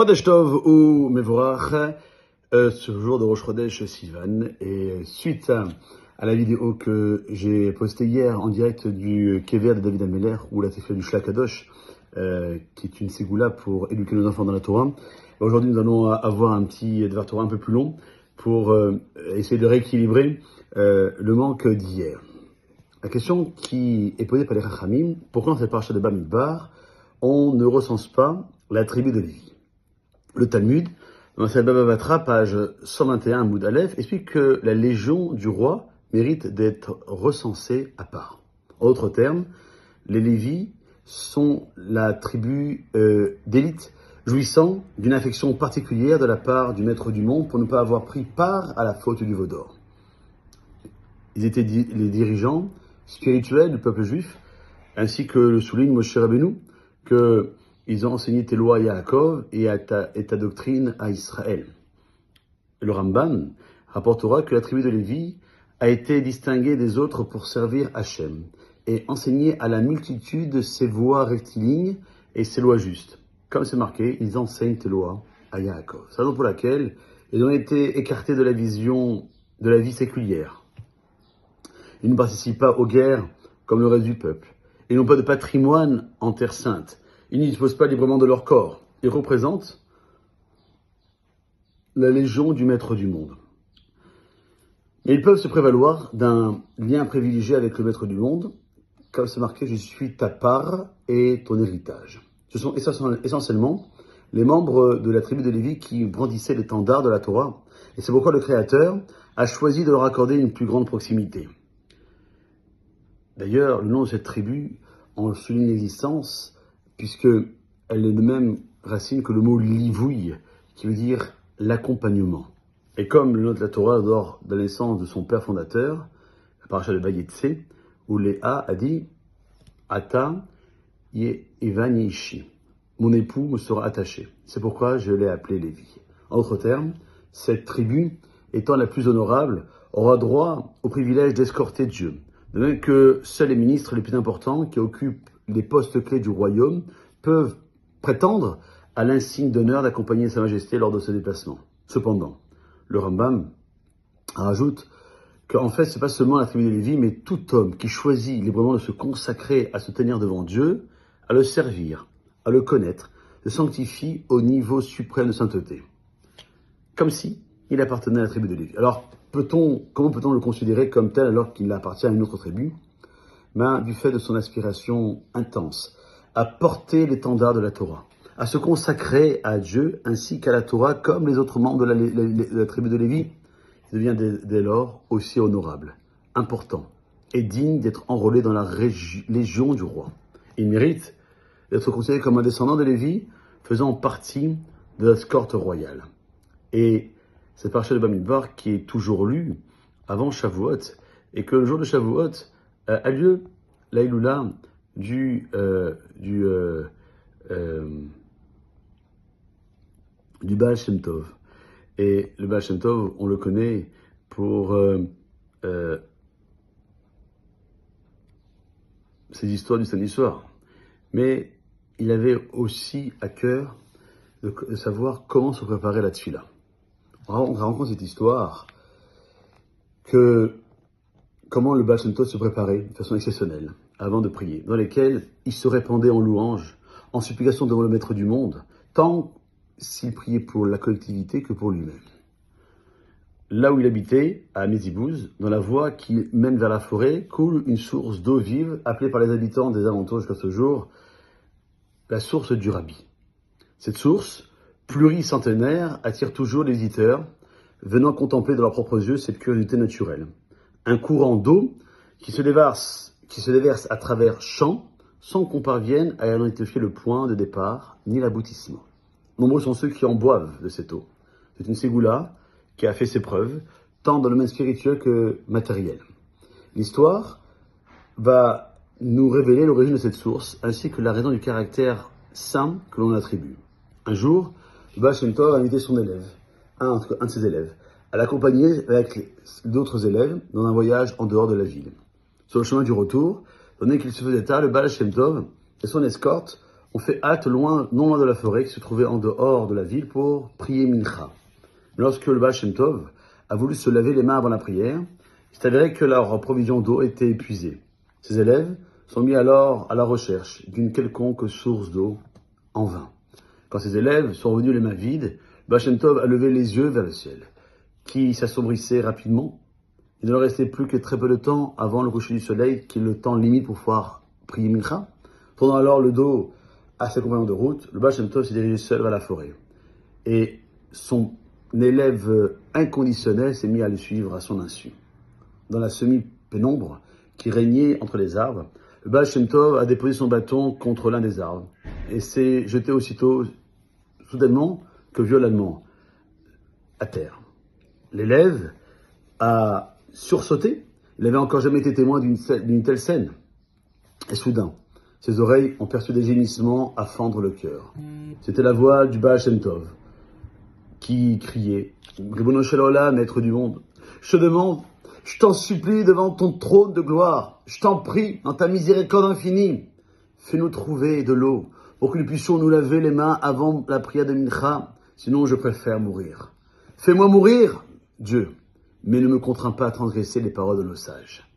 Chodesh Tov ou Mevorach, ce jour de Rosh Chodesh Sivan, et suite à la vidéo que j'ai postée hier en direct du Kever de David Ameller, ou la Tefila du Shlakadosh, qui est une ségoula pour éduquer nos enfants dans la Torah. Aujourd'hui, nous allons avoir un petit Dvar Torah un peu plus long pour essayer de rééquilibrer le manque d'hier. La question qui est posée par les Chachamim, pourquoi dans cette paracha de Bamidbar, on ne recense pas la tribu de Lévi? Le Talmud, dans sa Baba Batra, page 121, Moud Aleph, explique que la légion du roi mérite d'être recensée à part. En d'autres termes, les Lévis sont la tribu d'élite, jouissant d'une affection particulière de la part du maître du monde pour ne pas avoir pris part à la faute du veau d'or. Ils étaient les dirigeants spirituels du peuple juif, ainsi que le souligne Moshe Rabbeinu, que ils ont enseigné tes lois à Yaakov et ta doctrine à Israël. Le Ramban rapportera que la tribu de Lévi a été distinguée des autres pour servir Hachem et enseigner à la multitude ses voies rectilignes et ses lois justes. Comme c'est marqué, ils enseignent tes lois à Yaakov. C'est la raison pour laquelle ils ont été écartés de la vision de la vie séculière. Ils ne participent pas aux guerres comme le reste du peuple. Ils n'ont pas de patrimoine en terre sainte. Ils ne disposent pas librement de leur corps. Ils représentent la légion du maître du monde. Mais ils peuvent se prévaloir d'un lien privilégié avec le maître du monde, comme c'est marqué, je suis ta part et ton héritage. Ce sont essentiellement les membres de la tribu de Lévi qui brandissaient l'étendard de la Torah. Et c'est pourquoi le Créateur a choisi de leur accorder une plus grande proximité. D'ailleurs, le nom de cette tribu en souligne l'existence, puisqu'elle est de même racine que le mot livouille, qui veut dire l'accompagnement. Et comme le nom de la Torah lors de la naissance de son père fondateur, la paracha de Vayetse, où Léa a dit « Ata Evan Ishi » mon époux me sera attaché. C'est pourquoi je l'ai appelé Lévi. En d'autres termes, cette tribu, étant la plus honorable, aura droit au privilège d'escorter Dieu. De même que seuls les ministres les plus importants qui occupent les postes clés du royaume peuvent prétendre à l'insigne d'honneur d'accompagner Sa Majesté lors de ce déplacement. Cependant, le Rambam rajoute qu'en fait, ce n'est pas seulement la tribu de Lévi, mais tout homme qui choisit librement de se consacrer à se tenir devant Dieu, à le servir, à le connaître, se sanctifie au niveau suprême de sainteté. Comme si il appartenait à la tribu de Lévi. Alors, comment peut-on le considérer comme tel alors qu'il appartient à une autre tribu? Du fait de son aspiration intense à porter l'étendard de la Torah, à se consacrer à Dieu ainsi qu'à la Torah comme les autres membres de la tribu de Lévi, il devient dès lors aussi honorable, important et digne d'être enrôlé dans la légion du roi. Il mérite d'être considéré comme un descendant de Lévi faisant partie de l'escorte royale. Et cette paracha de Bamidbar qui est toujours lue avant Shavuot, et que le jour de Shavuot a lieu la Iloula du Baal Shem Tov. Et le Baal Shem Tov, on le connaît pour ces histoires du samedi soir. Mais il avait aussi à cœur de savoir comment se préparer la tefila. On raconte cette histoire comment le Baal Shem Tov se préparait de façon exceptionnelle avant de prier, dans lesquelles il se répandait en louanges, en supplication devant le maître du monde, tant s'il priait pour la collectivité que pour lui-même. Là où il habitait, à Mézibouz, dans la voie qui mène vers la forêt, coule une source d'eau vive, appelée par les habitants des alentours jusqu'à ce jour, la source du Rabbi. Cette source, pluricentenaire, attire toujours les visiteurs, venant contempler de leurs propres yeux cette curiosité naturelle. Un courant d'eau qui se déverse à travers champs, sans qu'on parvienne à identifier le point de départ ni l'aboutissement. Nombreux sont ceux qui en boivent de cette eau. C'est une ségoula qui a fait ses preuves, tant dans le domaine spirituel que matériel. L'histoire va nous révéler l'origine de cette source, ainsi que la raison du caractère saint que l'on attribue. Un jour, le Baal Shem Tov a invité son élève, un de ses élèves, à l'accompagner avec d'autres élèves dans un voyage en dehors de la ville. Sur le chemin du retour, donné qu'il se faisait tard, le Baal Shem Tov et son escorte ont fait halte non loin de la forêt qui se trouvait en dehors de la ville pour prier Mincha. Lorsque le Baal Shem Tov a voulu se laver les mains avant la prière, il s'est avéré que leur provision d'eau était épuisée. Ses élèves sont mis alors à la recherche d'une quelconque source d'eau en vain. Quand ses élèves sont revenus les mains vides, le Baal Shem Tov a levé les yeux vers le ciel, qui s'assombrissait rapidement. Il ne leur restait plus que très peu de temps avant le coucher du soleil, qui est le temps limite pour pouvoir prier Mincha. Tournant alors le dos à ses compagnons de route, le Baal Shem Tov s'est dirigé seul vers la forêt. Et son élève inconditionnel s'est mis à le suivre à son insu. Dans la semi-pénombre qui régnait entre les arbres, le Baal Shem Tov a déposé son bâton contre l'un des arbres et s'est jeté aussitôt, soudainement que violemment, à terre. L'élève a sursauté. Il n'avait encore jamais été témoin d'une telle scène. Et soudain, ses oreilles ont perçu des gémissements à fendre le cœur. C'était la voix du Baal Shem Tov qui criait « Ribono shel olam, maître du monde, je te demande, je t'en supplie devant ton trône de gloire, je t'en prie, dans ta miséricorde infinie, fais-nous trouver de l'eau pour que nous puissions nous laver les mains avant la prière de Mincha, sinon je préfère mourir. Fais-moi mourir, Dieu, mais ne me contrains pas à transgresser les paroles de nos sages. »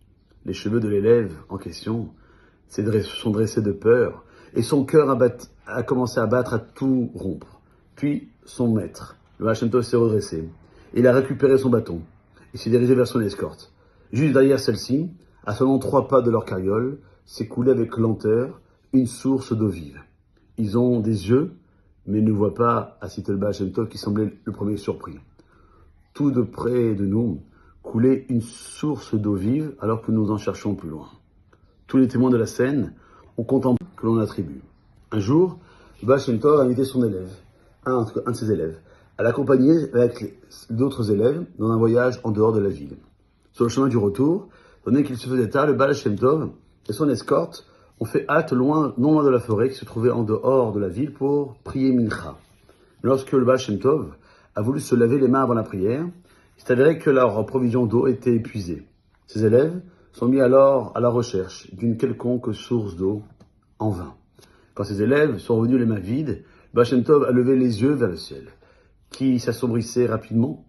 Les cheveux de l'élève en question sont dressés de peur et son cœur a commencé à battre à tout rompre. Puis son maître, le Baal Shem Tov, s'est redressé. Il a récupéré son bâton et s'est dirigé vers son escorte. Juste derrière celle-ci, à seulement 3 pas de leur carriole, s'écoulait avec lenteur une source d'eau vive. Ils ont des yeux, mais ils ne voient pas, a cité le Baal Shem Tov qui semblait le premier surpris. Tout de près de nous coulait une source d'eau vive alors que nous en cherchons plus loin. Tous les témoins de la scène ont contemplé que l'on attribue. Un jour, le Baal Shem Tov a invité son élève, un de ses élèves, à l'accompagner avec d'autres élèves dans un voyage en dehors de la ville. Sur le chemin du retour, donné qu'il se faisait tard, le Baal Shem Tov et son escorte ont fait halte non loin de la forêt qui se trouvait en dehors de la ville pour prier Mincha. Lorsque le Baal Shem Tov a voulu se laver les mains avant la prière, il s'est avéré que leur provision d'eau était épuisée. Ses élèves sont mis alors à la recherche d'une quelconque source d'eau en vain. Quand ses élèves sont revenus les mains vides, le Baal Shem Tov a levé les yeux vers le ciel, qui s'assombrissait rapidement.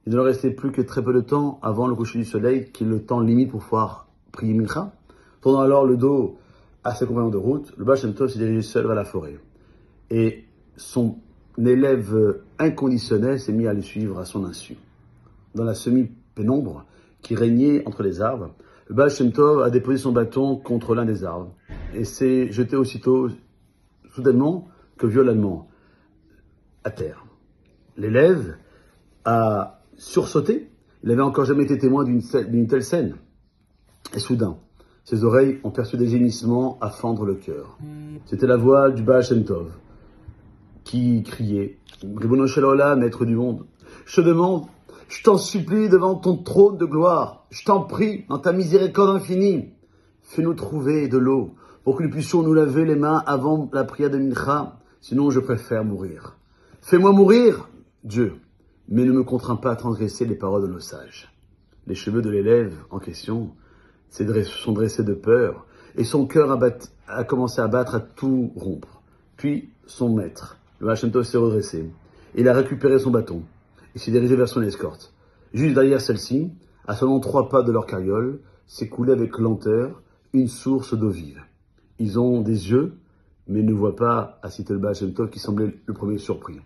Il ne leur restait plus que très peu de temps avant le coucher du soleil, qui est le temps limite pour pouvoir prier Mincha. Tournant alors le dos à ses compagnons de route, le Baal Shem Tov s'est dirigé seul vers la forêt. Et son élève inconditionnel s'est mis à le suivre à son insu. Dans la semi-pénombre qui régnait entre les arbres, le Baal Shem Tov a déposé son bâton contre l'un des arbres et s'est jeté aussitôt, soudainement que violemment, à terre. L'élève a sursauté. Il n'avait encore jamais été témoin d'une telle scène. Et soudain, ses oreilles ont perçu des gémissements à fendre le cœur. C'était la voix du Baal Shem Tov qui criait « Ribono shel olam, maître du monde, je te demande, je t'en supplie devant ton trône de gloire, je t'en prie, dans ta miséricorde infinie, fais-nous trouver de l'eau pour que nous puissions nous laver les mains avant la prière de Mincha, sinon je préfère mourir. Fais-moi mourir, Dieu, mais ne me contrains pas à transgresser les paroles de nos sages. » Les cheveux de l'élève en question sont dressés de peur et son cœur a commencé à battre à tout rompre. Puis son maître, le Baal Shem Tov, s'est redressé. Il a récupéré son bâton et s'est dirigé vers son escorte. Juste derrière celle-ci, à seulement 3 pas de leur carriole, s'écoulait avec lenteur une source d'eau vive. Ils ont des yeux, mais ils ne voient pas, a cité le Baal Shem Tov qui semblait le premier surpris.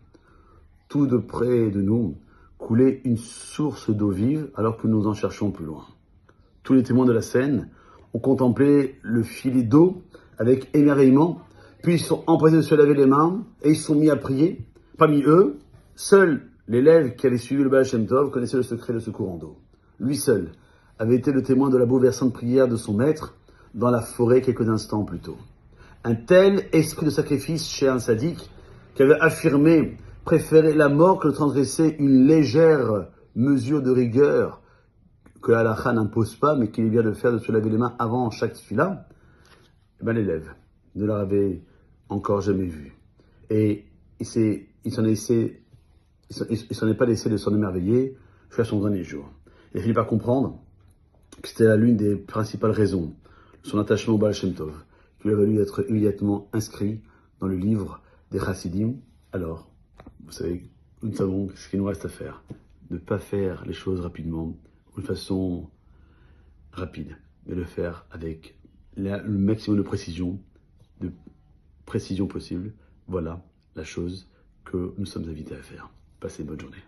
Tout de près de nous coulait une source d'eau vive alors que nous en cherchons plus loin. Tous les témoins de la scène ont contemplé le filet d'eau avec émerveillement, puis ils sont empressés de se laver les mains et ils sont mis à prier. Parmi eux, seul l'élève qui avait suivi le Baal Shem Tov connaissait le secret de ce courant d'eau. Lui seul avait été le témoin de la bouleversante prière de son maître dans la forêt quelques instants plus tôt. Un tel esprit de sacrifice chez un sadique qui avait affirmé préférer la mort que de transgresser une légère mesure de rigueur que la halakha n'impose pas, mais qu'il est bien de faire de se laver les mains avant chaque tefila, l'élève ne l'avait encore jamais vu. Et il s'en est pas laissé de s'en émerveiller jusqu'à son dernier jour. Il a fini par comprendre que c'était l'une des principales raisons de son attachement au Baal Shem Tov, qui lui a valu être immédiatement inscrit dans le livre des Chassidim, alors, vous savez, nous savons ce qu'il nous reste à faire. Ne pas faire les choses rapidement, ou de façon rapide, mais le faire avec le maximum de précision possible. Voilà la chose que nous sommes invités à faire. Passez une bonne journée.